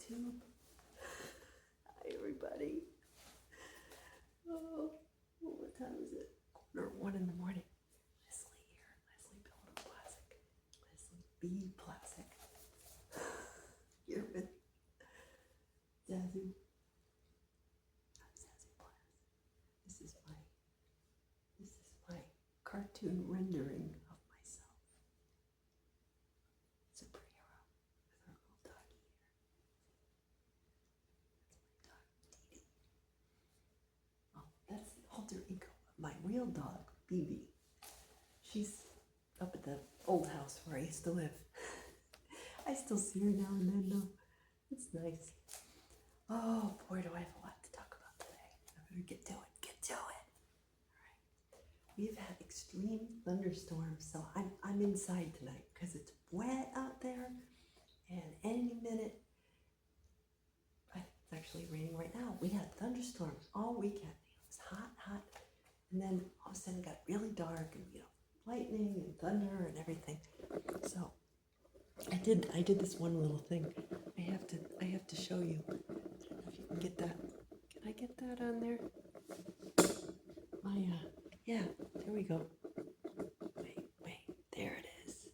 YouTube. Hi, everybody. Oh, what time is it? 1:15 in the morning. Leslie here. Leslie Plazz. Leslie B. Plazz. Here with Zazoo. I'm Zazoo Plazz. This is my cartoon rendering of myself. Superhero with our little doggy here. That's my dog, Dee Dee. Oh, that's the alter ego of my real dog, BB. She's up at the old house where I used to live. I still see her now and then, though. It's nice. Oh, boy, do I have a lot to talk about today. I better get to it. All right. We've had extreme thunderstorms, so I'm inside tonight because it's wet out there, and any minute, it's actually raining right now. We had thunderstorms all weekend. It was hot, and then all of a sudden it got really dark, and lightning and thunder and everything. So I did this one little thing. I have to show you. I don't know if you can get that. Can I get that on there? Yeah, there we go. Wait, there it is.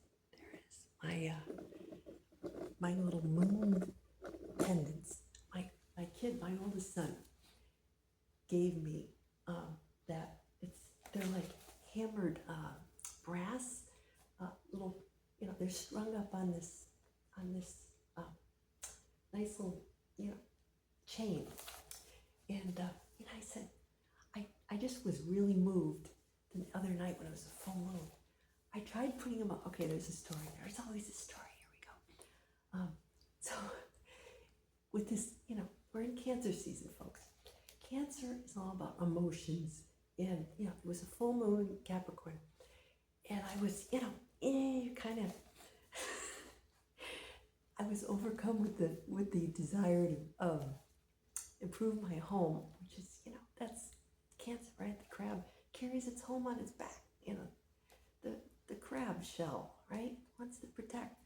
My little moon pendants. My oldest son gave me that. They're like hammered brass, little, they're strung up on this nice little, chain. And I said, I just was really moved the other night when it was a full moon. I tried putting them up. Okay, there's a story. There's always a story. Here we go. So with this, we're in Cancer season, folks. Cancer is all about emotions. And, it was a full moon in Capricorn. And I was, kind of, I was overcome with the desire to improve my home, which is, that's Cancer, right? The crab carries its home on its back, the crab shell, right? Wants to protect.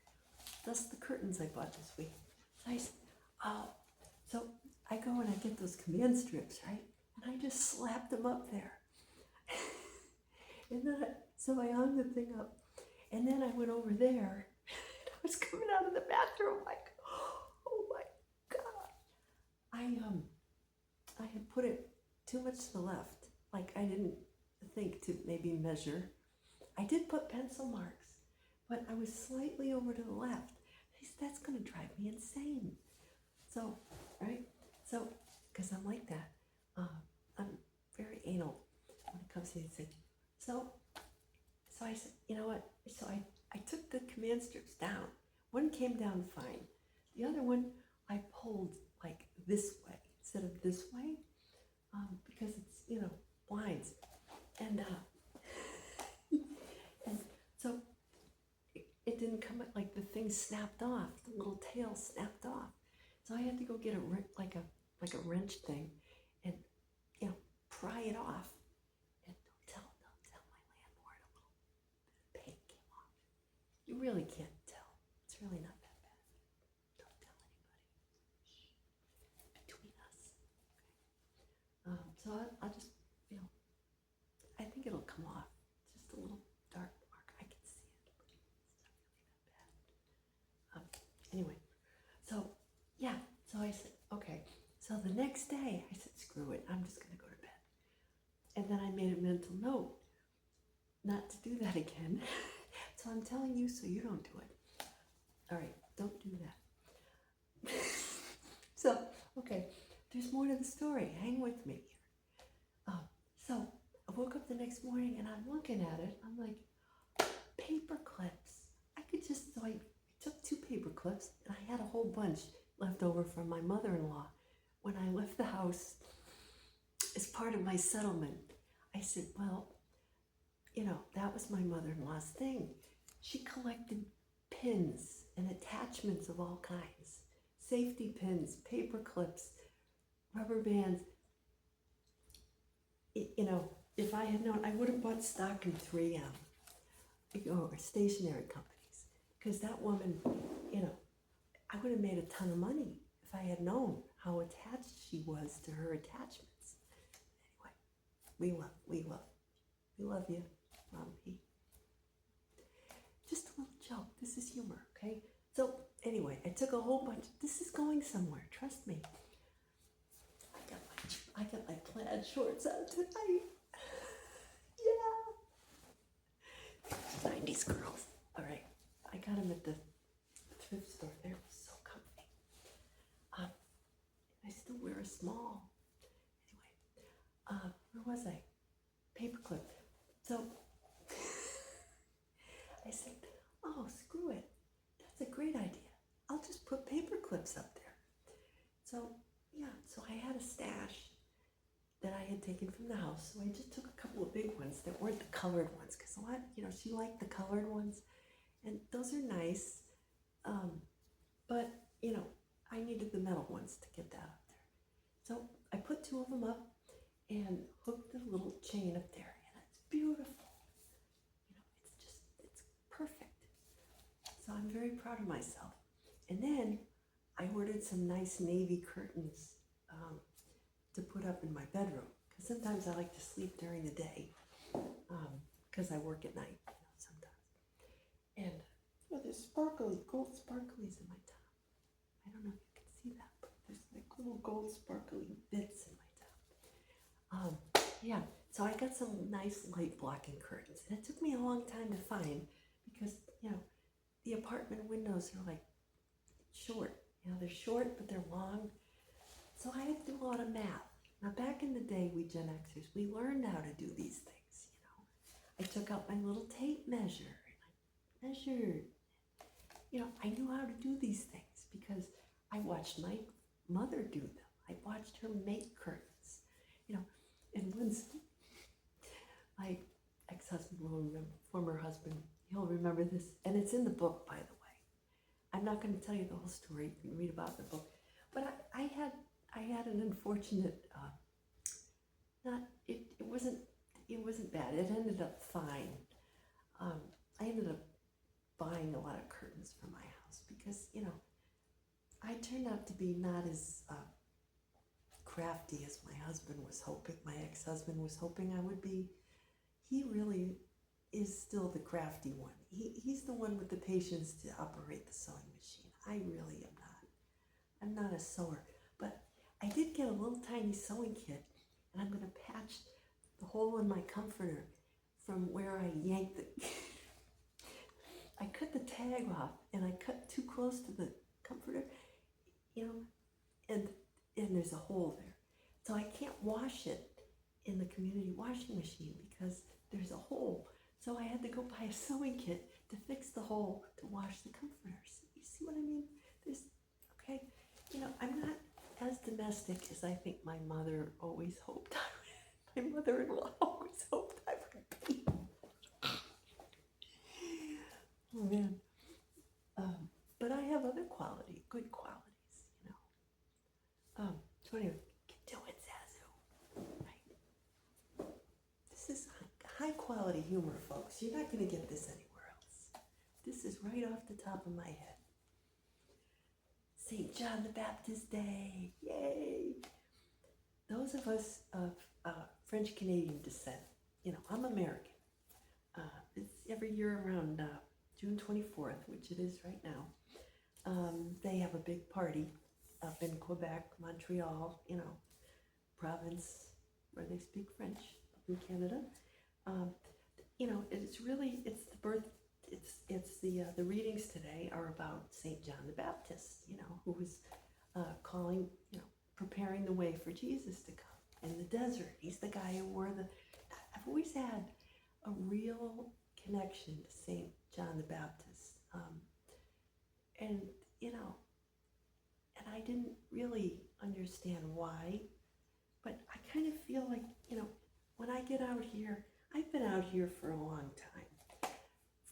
Thus the curtains I bought this week. So I go and I get those command strips, right? And I just slapped them up there. And then so I hung the thing up. And then I went over there. And I was coming out of the bathroom like, oh my God. I had put it too much to the left. Like I didn't think to maybe measure. I did put pencil marks, but I was slightly over to the left. That's going to drive me insane. So, right? So, because I'm like that. I'm very anal when it comes to it. So I said, you know what? So I took the command strips down. One came down fine. The other one I pulled like this way instead of this way, because it's, blinds. And and so it didn't come out, like the thing snapped off. The little tail snapped off. So I had to go get a wrench thing and, pry it off. And don't tell my landlord, a little bit of paint came off. You really can't tell. It's really not that bad. Don't tell anybody. Shh. Between us. Okay. So I'll just, I think it'll come off. Just a little dark mark. I can see it, but it's not really that bad. Anyway, so yeah. So I said, okay. So the next day, I said, screw it. I'm just going to go to bed. And then I made a mental note not to do that again. So I'm telling you so you don't do it. All right, don't do that. So, okay, there's more to the story. Hang with me here. So I woke up the next morning and I'm looking at it. I'm like, paper clips. So I took 2 paper clips and I had a whole bunch left over from my mother-in-law when I left the house as part of my settlement. I said, well, that was my mother-in-law's thing. She collected pins and attachments of all kinds. Safety pins, paper clips, rubber bands. If I had known, I would have bought stock in 3M or stationery companies. Because that woman, I would have made a ton of money if I had known how attached she was to her attachments. Anyway, we love you, Mom P. Just a little joke. This is humor, okay? So anyway, I took a whole bunch. This is going somewhere. Trust me. I got my plaid shorts on tonight. Yeah. 90s girls. All right. I got them at the thrift store. They're so comfy. I still wear a small. Anyway, where was I? Paperclip. So I said, oh, screw it. That's a great idea. I'll just put paper clips up there. So, yeah, so I had a stash that I had taken from the house. So I just took a couple of big ones that weren't the colored ones, because a lot, she liked the colored ones. And those are nice. But, I needed the metal ones to get that up there. So I put 2 of them up and hooked the little chain up there. And it's beautiful. It's perfect. So I'm very proud of myself. And then I ordered some nice navy curtains to put up in my bedroom, because sometimes I like to sleep during the day because I work at night sometimes. And there's gold sparklies in my top. I don't know if you can see that, but there's like little gold sparkly bits in my top. Yeah, so I got some nice light blocking curtains, and it took me a long time to find, because the apartment windows are like short. They're short, but they're long. So I had to do a lot of math. Now, back in the day, we Gen Xers, we learned how to do these things, I took out my little tape measure, and I measured. I knew how to do these things because I watched my mother do them. I watched her make curtains, and once my ex-husband will remember, former husband, he'll remember this, and it's in the book, by the way. I'm not going to tell you the whole story. You can read about the book. But I had an unfortunate, it wasn't bad. It ended up fine. I ended up buying a lot of curtains for my house because, I turned out to be not as crafty as my husband was hoping, my ex-husband was hoping I would be. He really is still the crafty one. He's the one with the patience to operate the sewing machine. I really am not. I'm not a sewer. But I did get a little tiny sewing kit, and I'm going to patch the hole in my comforter from where I yanked it. I cut the tag off, and I cut too close to the comforter, and there's a hole there. So I can't wash it in the community washing machine because there's a hole. So I had to go buy a sewing kit to fix the hole to wash the comforters. You see what I mean? Okay, I'm not as domestic as I think my mother always hoped I would. My mother-in-law always hoped I would be. Oh man. But I have other good qualities, So anyway, get to it, Zazoo. Right? This is high quality humor, folks. You're not going to get this anywhere else. This is right off the top of my head. St. John the Baptist Day. Yay! Those of us of French-Canadian descent, I'm American. It's every year around June 24th, which it is right now. They have a big party up in Quebec, Montreal, province where they speak French in Canada. The readings today are about St. John the Baptist, who was preparing the way for Jesus to come in the desert. He's the guy who I've always had a real connection to St. John the Baptist. And I didn't really understand why, but I kind of feel like, when I get out here, I've been out here for a long time.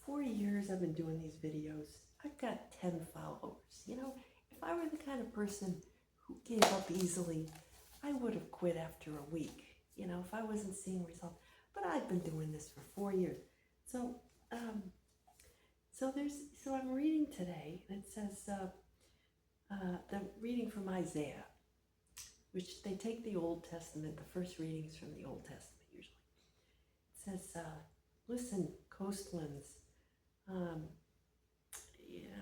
4 years I've been doing these videos. I've got 10 followers. If I were the kind of person who gave up easily, I would have quit after a week, if I wasn't seeing results. But I've been doing this for 4 years. So I'm reading today, and it says, the reading from Isaiah, which they take the Old Testament, the first readings from the Old Testament usually. It says, listen, coastlands.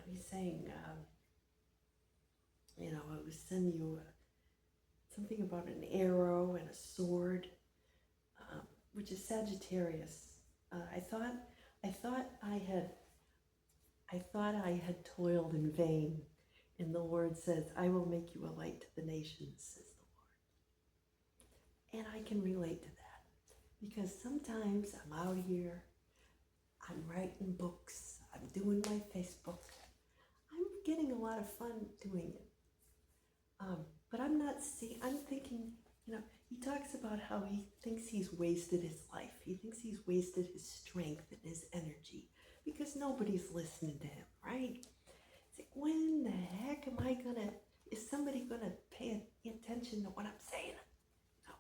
He's saying, I will send you something about an arrow and a sword, which is Sagittarius. I thought I had toiled in vain, and the Lord says, I will make you a light to the nations, says the Lord. And I can relate to that, because sometimes I'm out here, I'm writing books, I'm doing my Facebook, I'm getting a lot of fun doing it. But I'm thinking, he talks about how he thinks he's wasted his life. He thinks he's wasted his strength and his energy because nobody's listening to him, right? It's like, when the heck is somebody gonna pay attention to what I'm saying? No.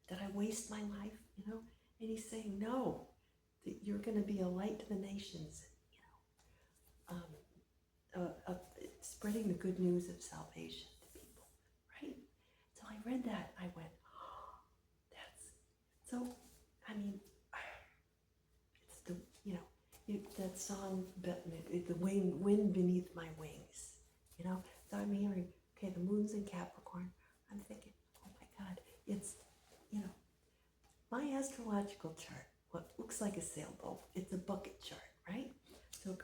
Did I waste my life, And he's saying, no, that you're gonna be a light to the nations, spreading the good news of salvation to people, right? So I read that, I went, it's that song, the wind beneath my wings, So I'm hearing, okay, the moon's in Capricorn. I'm thinking, oh my God, it's, my astrological chart, what looks like a sailboat, it's a bucket chart, right? So the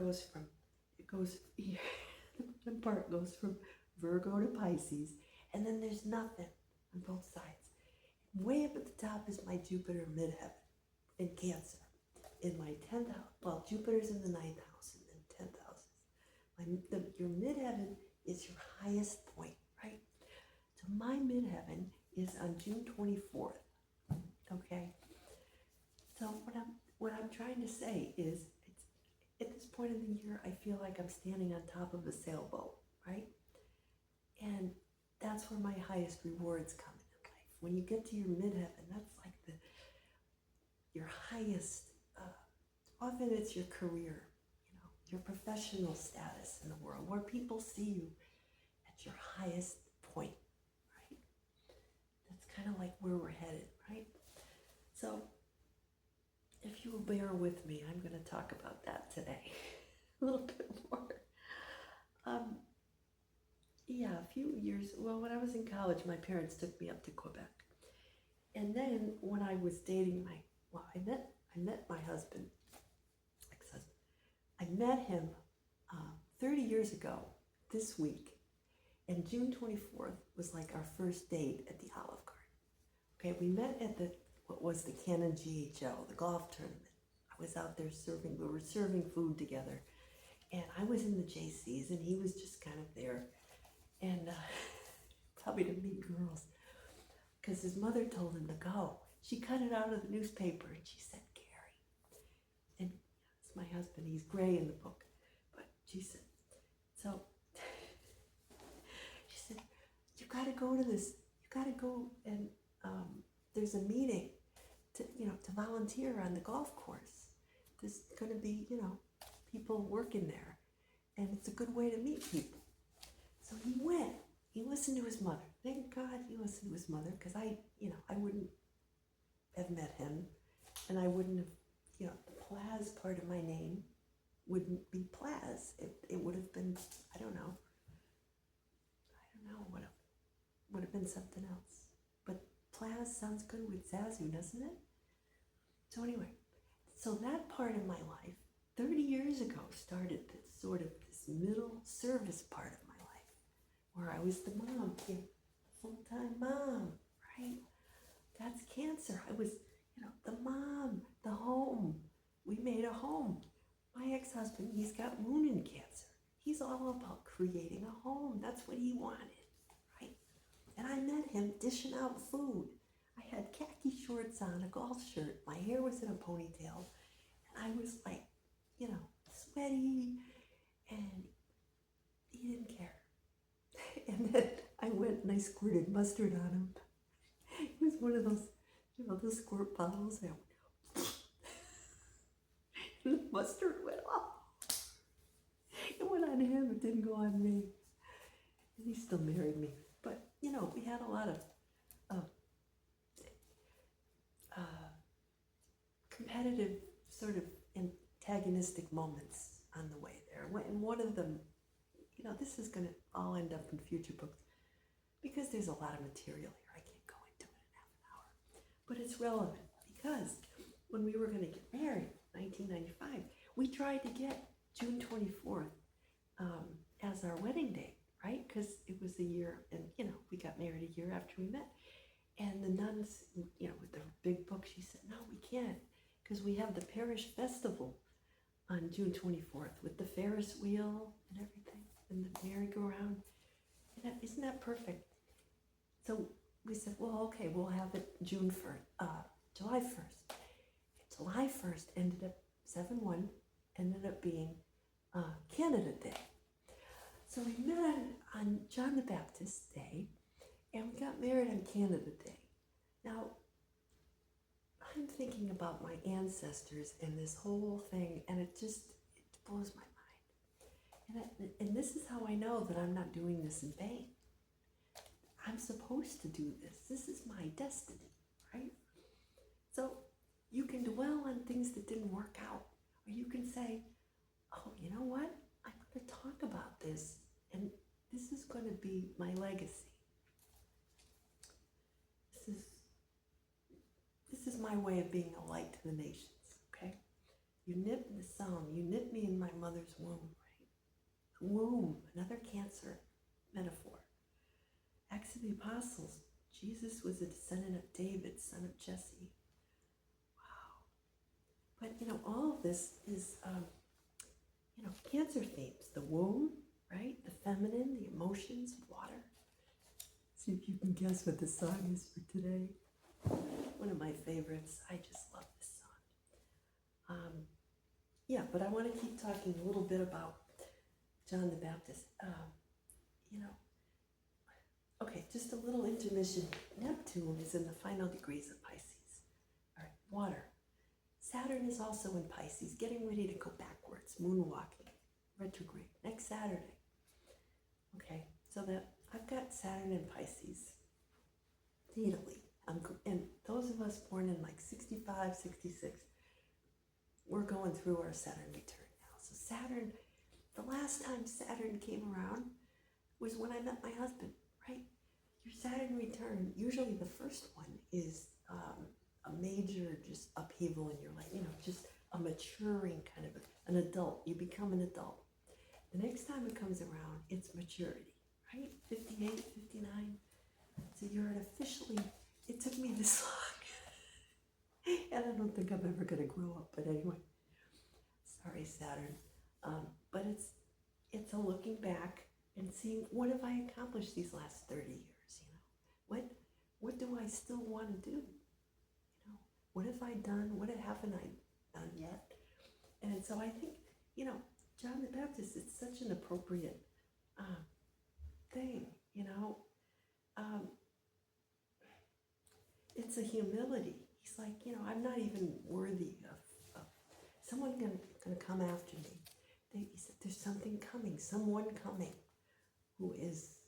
part goes from Virgo to Pisces, and then there's nothing on both sides. Way up at the top is my Jupiter and Midheaven in Cancer. In my 10th house, well, Jupiter's in the 9th house and then 10th house. Your midheaven is your highest point, right? So my midheaven is on June 24th, okay? So what I'm trying to say is, at this point in the year, I feel like I'm standing on top of a sailboat, right? And that's where my highest rewards come in life. When you get to your midheaven, that's like your highest. Often it's your career, your professional status in the world, where people see you at your highest point, right? That's kind of like where we're headed, right? So if you will bear with me, I'm going to talk about that today a little bit more. A few years, when I was in college, my parents took me up to Quebec. And then when I was dating I met my husband, I met him 30 years ago this week, and June 24th was like our first date at the Olive Garden. Okay, we met at what was the Canon GHL, the golf tournament. I was out there we were serving food together, and I was in the JCs, and he was just kind of there, and probably to meet girls, because his mother told him to go. She cut it out of the newspaper, and she said, Gary, and my husband, he's gray in the book, but she said, she said, you got to go to this, and there's a meeting to volunteer on the golf course. There's going to be, people working there, and it's a good way to meet people. So he went, he listened to his mother. Thank God he listened to his mother, because I wouldn't have met him, and I wouldn't have, the Plazz part of my name wouldn't be Plazz. It would have been, I don't know, would have been something else. But Plazz sounds good with Zazoo, doesn't it? So anyway, that part of my life, 30 years ago, started this middle service part of my life, where I was the mom, full-time mom, right? That's Cancer. I was, the mom, the home. We made a home. My ex-husband, he's got moon in Cancer. He's all about creating a home. That's what he wanted, right? And I met him dishing out food. I had khaki shorts on, a golf shirt. My hair was in a ponytail. And I was like, sweaty. And he didn't care. And then I went and I squirted mustard on him. It was one of those, those squirt bottles. I went, and the mustard went off. It went on him, it didn't go on me. And he still married me. But, you know, we had a lot of uh, uh, competitive, sort of antagonistic moments on the way there. And one of them, you know, this is going to all end up in future books because there's a lot of material here. I can't go into it in half an hour. But it's relevant because when we were going to get married in 1995, we tried to get June 24th as our wedding date, right? Because it was the year, and, you know, we got married a year after we met. And the nuns, you know, with the big book, she said, no, we can't, because we have the parish festival on June 24th with the Ferris wheel and everything, and the merry-go-round. Isn't that perfect? So we said, well, okay, we'll have it July 1st. July 1st ended up 7/1, ended up being Canada Day. So we met on John the Baptist's Day, and we got married on Canada Day. Now, I'm thinking about my ancestors and this whole thing, and it blows my mind. And this is how I know that I'm not doing this in vain. I'm supposed to do this. This is my destiny, right? So you can dwell on things that didn't work out, or you can say, oh, you know what? I'm going to talk about this, and this is going to be my legacy. This is my way of being a light to the nations, okay? You knit the psalm, you knit me in my mother's womb, right? Womb, another Cancer metaphor. Acts of the Apostles, Jesus was a descendant of David, son of Jesse. Wow. But, you know, all of this is, you know, Cancer themes. The womb, right? The feminine, the emotions, water. See if you can guess what the song is for today. One of my favorites. I just love this song. Yeah, but I want to keep talking a little bit about John the Baptist. You know, okay, just a little intermission. Neptune is in the final degrees of Pisces. All right, water. Saturn is also in Pisces, getting ready to go backwards, moonwalking, retrograde, next Saturday. Okay, so that I've got Saturn in Pisces, Italy. And those of us born in like 65, 66, we're going through our Saturn return now. So Saturn, the last time Saturn came around was when I met my husband, right? Your Saturn return, usually the first one is a major just upheaval in your life, you know, just a maturing kind of an adult. You become an adult. The next time it comes around, it's maturity, right? 58, 59. So you're officially, it took me this long. And I don't think I'm ever going to grow up, but anyway. Sorry, Saturn. But it's a looking back and seeing what have I accomplished these last 30 years, you know? What do I still want to do? You know, what have I done? What haven't I done yet? And so I think, you know, John the Baptist, it's such an appropriate thing, you know? It's a humility. He's like, you know, I'm not even worthy of someone gonna come after me. He said, there's something coming, someone coming who is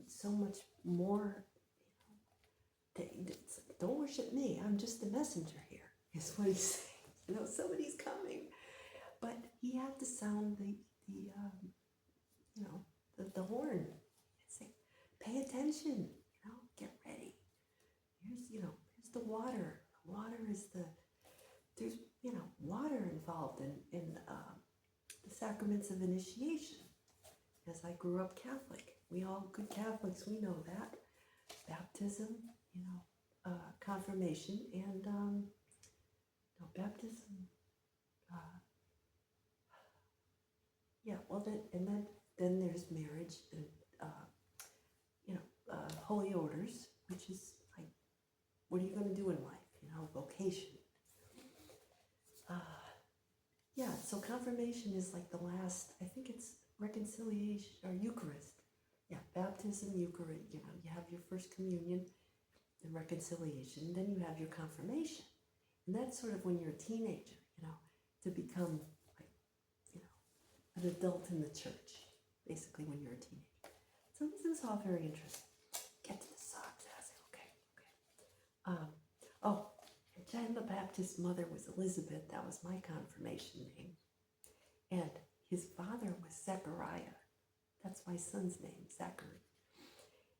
so much more, you know, don't worship me, I'm just the messenger here, is what he's saying. You know, somebody's coming. But he had to sound the you know, the horn and say, pay attention, you know, get ready. Here's the water. Water is there's, you know, water involved in the sacraments of initiation. As I grew up Catholic, we all good Catholics, we know that. Baptism, you know, confirmation, and no, baptism. Yeah, well then there's marriage and you know, holy orders, which is like, what are you going to do in life? You know, vocation. Yeah, so confirmation is like the last, I think it's reconciliation or Eucharist. Yeah, baptism, Eucharist, you know, you have your first communion and reconciliation, and then you have your confirmation. And that's sort of when you're a teenager, you know, to become like, you know, an adult in the church, basically when you're a teenager. So this is all very interesting. Get to the song, Zazoo. Okay. Oh, and John the Baptist's mother was Elizabeth. That was my confirmation name. And his father was Zechariah. That's my son's name, Zachary.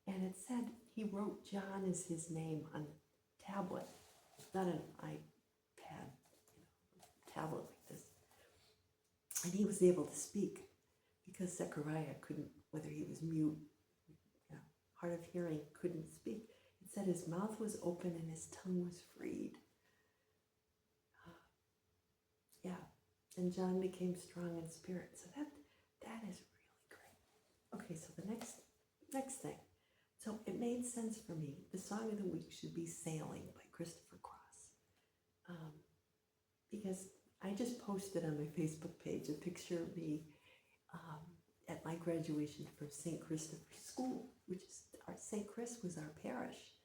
And it said he wrote John as his name on a tablet, not an iPad, tablet like this. And he was able to speak because Zechariah couldn't, whether he was mute, hard of hearing, couldn't speak. It said his mouth was open and his tongue was freed. And John became strong in spirit. So that is really great. Okay, so the next thing. So it made sense for me. The song of the week should be Sailing by Christopher Cross. Because I just posted on my Facebook page a picture of me at my graduation from St. Christopher's School, which is St. Chris was our parish.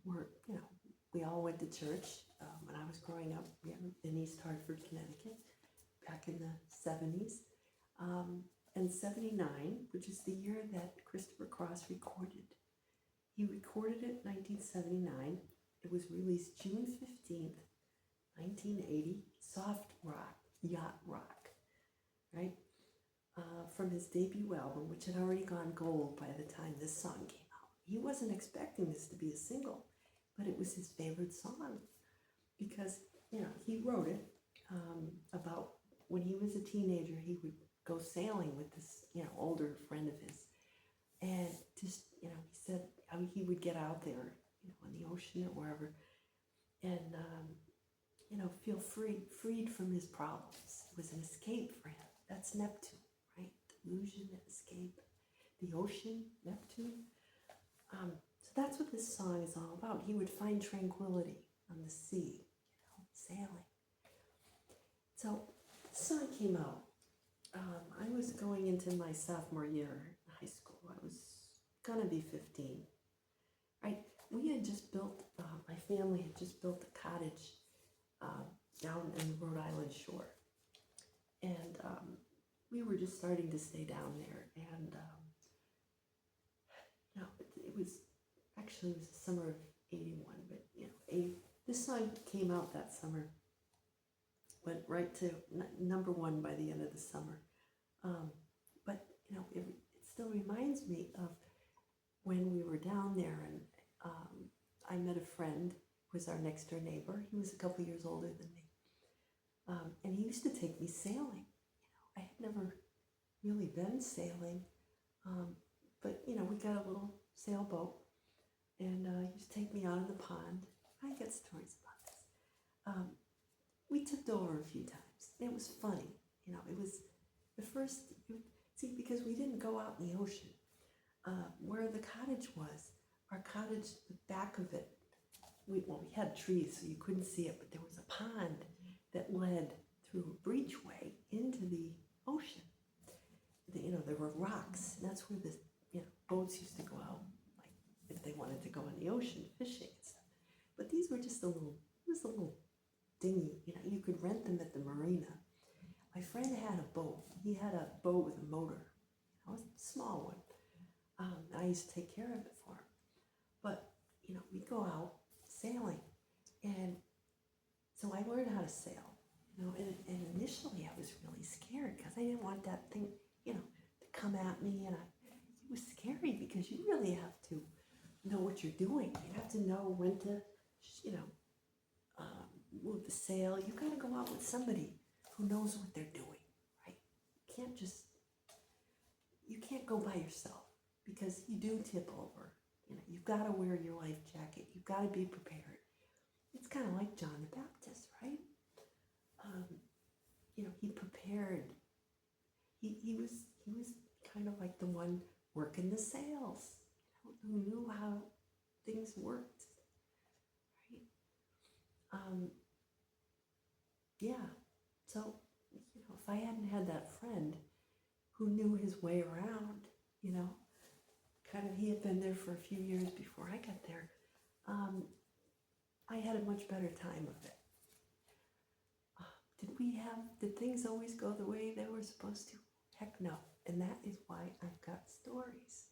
Where, we all went to church when I was growing up in East Hartford, Connecticut, back in the 70s. And 79, which is the year that Christopher Cross recorded. He recorded it in 1979. It was released June 15th, 1980, soft rock, yacht rock, right? From his debut album, which had already gone gold by the time this song came out. He wasn't expecting this to be a single, but it was his favorite song because, he wrote it about when he was a teenager, he would go sailing with this, older friend of his. And just, he said he would get out there, on the ocean or wherever, and, feel freed from his problems. It was an escape for him. That's Neptune, right? Delusion, escape. The ocean, Neptune. So that's what this song is all about. He would find tranquility on the sea, sailing. So the song came out. I was going into my sophomore year in high school. I was gonna be 15, right? We had just built, my family had just built a cottage down in the Rhode Island shore. And we were just starting to stay down there. And, it was the summer of 81, but, this song came out that summer. Went right to number one by the end of the summer. But, it still reminds me of when we were down there and I met a friend who was our next door neighbor. He was a couple years older than me. And he used to take me sailing. I had never really been sailing. But, we got a little sailboat and he used to take me out of the pond. I get stories about this. We tipped over a few times. It was funny. It was the first, because we didn't go out in the ocean. Where the cottage was, our cottage, the back of it, we had trees, so you couldn't see it, but there was a pond that led through a breachway into the ocean. There were rocks, and that's where the boats used to go out, like if they wanted to go in the ocean fishing and stuff. But these were just a little dinghy. You could rent them at the marina. My friend had a boat. He had a boat with a motor. It was a small one. I used to take care of it for him. But, we'd go out sailing. And so I learned how to sail, and initially I was really scared because I didn't want that thing, to come at me. And it was scary because you really have to know what you're doing. You have to know when to, move the sail. You got to go out with somebody who knows what they're doing, right? You can't go by yourself because you do tip over. You've got to wear your life jacket. You've got to be prepared. It's kind of like John the Baptist, right? He prepared. He was kind of like the one working the sails, who knew how things worked, right? So, if I hadn't had that friend who knew his way around, he had been there for a few years before I got there, I had a much better time of it. Did things always go the way they were supposed to? Heck no. And that is why I've got stories.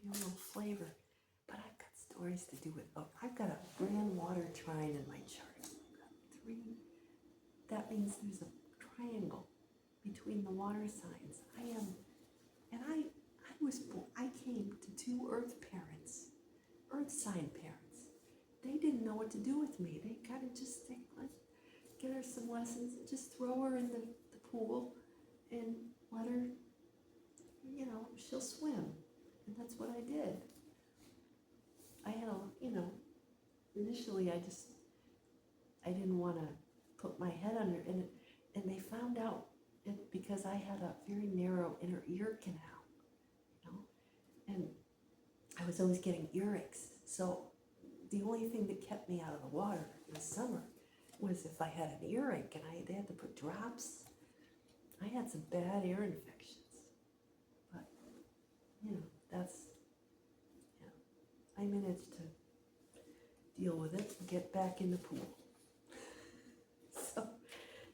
you a little flavor. But I've got stories to do with, oh, I've got a grand water trine in my chart. I've got 3. That means there's a triangle between the water signs. I came to 2 earth parents, earth sign parents. They didn't know what to do with me. They kind of just think, let's get her some lessons, just throw her in the pool and let her, she'll swim. And that's what I did. I had initially I didn't want to put my head under, and they found out it because I had a very narrow inner ear canal, and I was always getting earaches. So the only thing that kept me out of the water in the summer was if I had an earache, and they had to put drops. I had some bad ear infections, but I managed to deal with it and get back in the pool. So,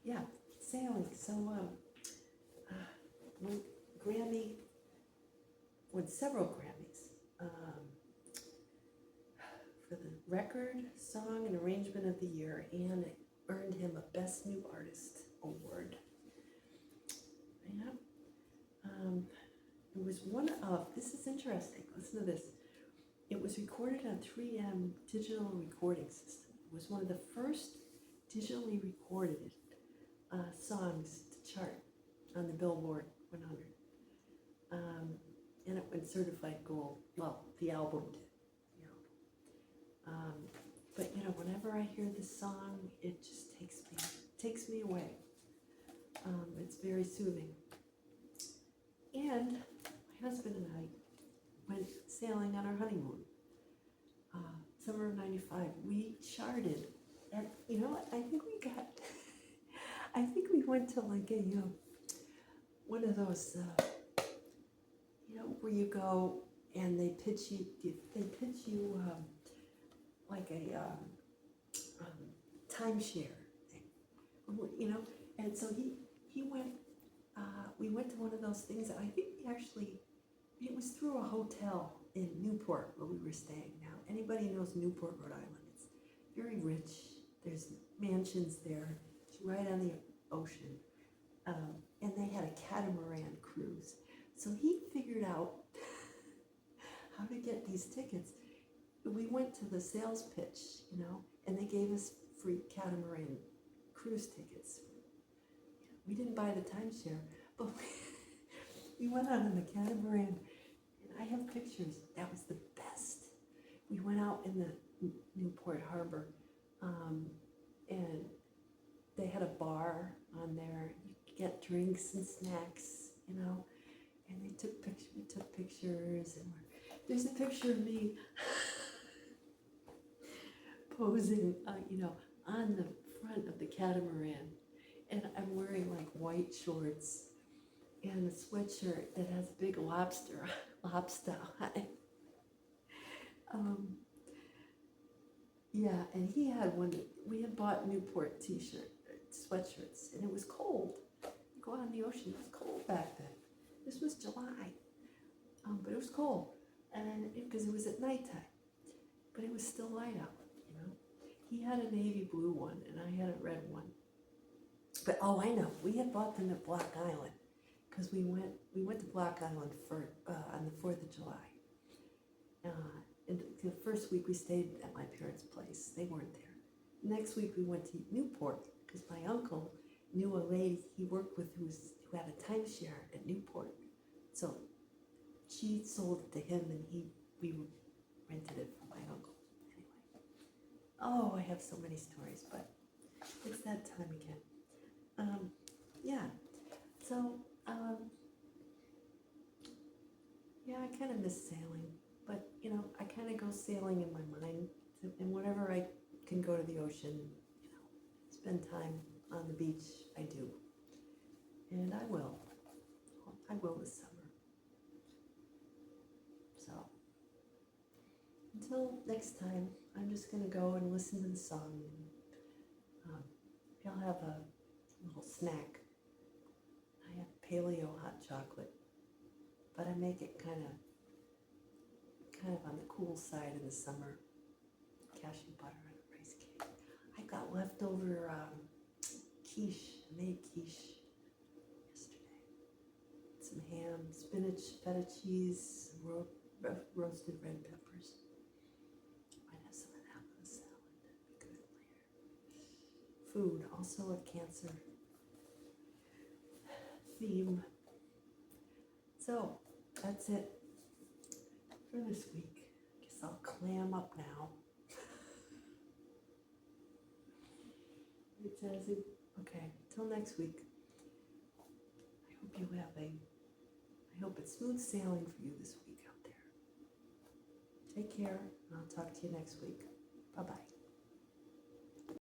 yeah, sailing. So, Grammy, won several Grammys for the record, song, and arrangement of the year, and it earned him a Best New Artist award. Yeah. It was one of, this is interesting, listen to this. It was recorded on 3M digital recording system. It was one of the first digitally recorded songs to chart on the Billboard 100. And it went certified gold. Well, the album did. But whenever I hear this song, it just takes me away. It's very soothing. And my husband and I went sailing on our honeymoon. Summer of '95. We charted, and I think we went to like a one of those where you go and they pitch you like a timeshare thing, and so he went. We went to one of those things that I think it was through a hotel in Newport where we were staying. Now, anybody knows Newport, Rhode Island? It's very rich. There's mansions there. It's right on the ocean. And they had a catamaran cruise. So he figured out how to get these tickets. We went to the sales pitch, and they gave us free catamaran cruise tickets. We didn't buy the timeshare, but we went out on the catamaran, and I have pictures. That was the best. We went out in the Newport Harbor, and they had a bar on there. You could get drinks and snacks, and we took pictures, and there's a picture of me posing, on the front of the catamaran, and I'm wearing like white shorts and a sweatshirt that has a big lobster on it. Yeah, and he had one. We had bought Newport sweatshirts, and it was cold. You go out in the ocean, it was cold back then. This was July, but it was cold, and because it was at nighttime, but it was still light out. He had a navy blue one, and I had a red one. But I know, we had bought them at Block Island, because we went to Block Island on the 4th of July. And the first week we stayed at my parents' place. They weren't there. Next week we went to Newport, because my uncle knew a lady he worked with who had a timeshare at Newport. So she sold it to him, and we rented it from my uncle. Anyway. Oh, I have so many stories, but it's that time again. Yeah. So, yeah, I kind of miss sailing, but I kind of go sailing in my mind, and whenever I can go to the ocean, spend time on the beach, I do. And I will this summer. So, until next time, I'm just going to go and listen to the song, and I'll have a little snack. I have paleo hot chocolate, but I make it kind of kind of on the cool side in the summer. Cashew butter and a rice cake. I got leftover quiche. I made quiche yesterday. Some ham, spinach, feta cheese, some roasted red peppers. Might have some of that on the salad. That'd be good later. Food, also a Cancer theme. So, that's it for this week. Guess I'll clam up now. It says it. Okay, till next week. I hope it's smooth sailing for you this week out there. Take care, and I'll talk to you next week. Bye-bye.